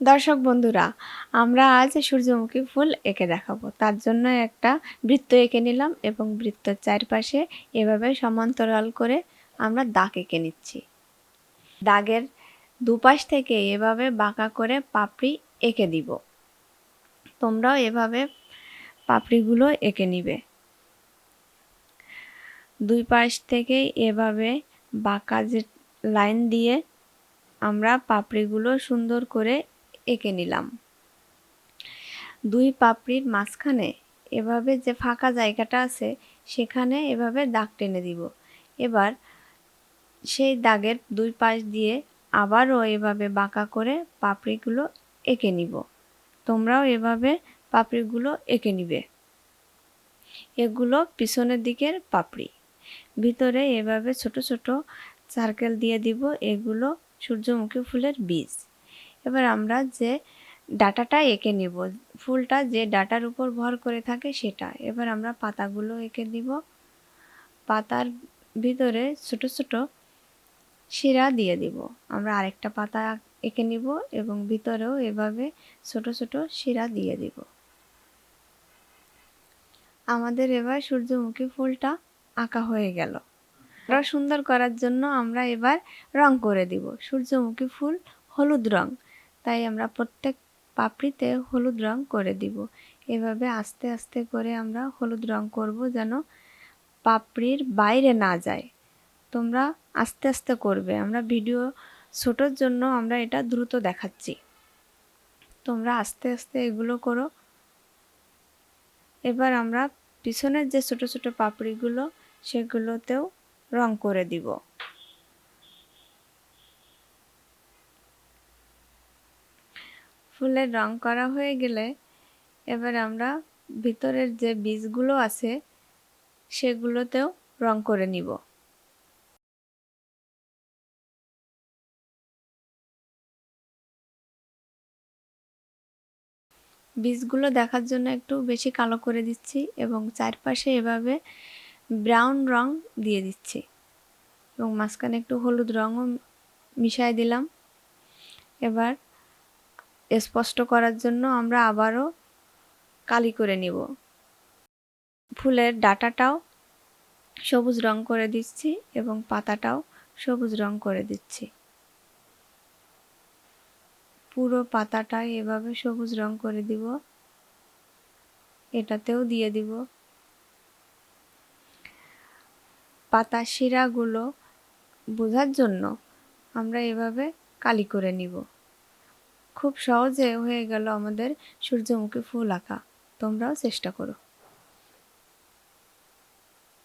দর্শক বন্ধুরা, আমরা আজ সূর্যমুখী ফুল এঁকে দেখাবো। তার জন্য একটা বৃত্ত এঁকে নিলাম এবং বৃত্তের চারপাশে এভাবে সমান্তরাল করে আমরা দাগ এঁকে নিচ্ছি। দাগের দুপাশ থেকে এভাবে বাঁকা করে পাপড়ি এঁকে দিব। তোমরাও এভাবে পাপড়িগুলো এঁকে নিবে। দুই পাশ থেকে এভাবে বাঁকা যে লাইন দিয়ে আমরা পাপড়িগুলো সুন্দর করে এঁকে নিলাম। দুই পাপড়ির মাঝখানে এভাবে যে ফাঁকা জায়গাটা আছে সেখানে এভাবে দাগ টেনে দিব। এবার সেই দাগের দুই পাশ দিয়ে আবারও এভাবে বাঁকা করে পাপড়িগুলো এঁকে নিব। তোমরাও এভাবে পাপড়িগুলো এঁকে নিবে। এগুলো পিছনের দিকের পাপড়ি। ভিতরে এভাবে ছোট ছোট সার্কেল দিয়ে দিব। এগুলো সূর্যমুখী ফুলের বীজ। এবার আমরা যে ডাঁটাটা এঁকে নিব, ফুলটা যে ডাঁটার উপর ভর করে থাকে সেটা। এবার আমরা পাতাগুলো এঁকে দিব। পাতার ভিতরে ছোট ছোট শিরা দিয়ে দিব। আমরা আরেকটা পাতা এঁকে নিব এবং ভিতরেও এভাবে ছোট ছোট শিরা দিয়ে দিব। আমাদের এবার সূর্যমুখী ফুলটা আঁকা হয়ে গেল। আরও সুন্দর করার জন্য আমরা এবার রং করে দিব। সূর্যমুখী ফুল হলুদ রং, তাই আমরা প্রত্যেক পাপড়িতে হলুদ রং করে দিব। এভাবে আস্তে আস্তে করে আমরা হলুদ রং করব যেন পাপড়ির বাইরে না যায়। তোমরা আস্তে আস্তে করবে। আমরা ভিডিও ছোটোর জন্য আমরা এটা দ্রুত দেখাচ্ছি। তোমরা আস্তে আস্তে এগুলো করো। এবার আমরা পিছনের যে ছোট ছোট পাপড়িগুলো সেগুলোতেও রং করে দিব। ফুলের রং করা হয়ে গেলে এবার আমরা ভিতরের যে বীজগুলো আছে সেগুলোতেও রং করে নিব। বীজগুলো দেখার জন্য একটু বেশি কালো করে দিচ্ছি এবং চারপাশে এভাবে ব্রাউন রং দিয়ে দিচ্ছি এবং মাঝখানে একটু হলুদ রঙও মিশিয়ে দিলাম। এবার স্পষ্ট করার জন্য আমরা আবারও কালি করে নিব। ফুলের ডাঁটাটাও সবুজ রং করে দিচ্ছি এবং পাতাটাও সবুজ রং করে দিচ্ছি। পুরো পাতাটাই এভাবে সবুজ রং করে দিব। এটাতেও দিয়ে দিব। পাতার শিরাগুলো বোঝার জন্য আমরা এভাবে কালি করে নিব। খুব সহজে হয়ে গেল আমাদের সূর্যমুখী ফুল আঁকা। তোমরাও চেষ্টা করো।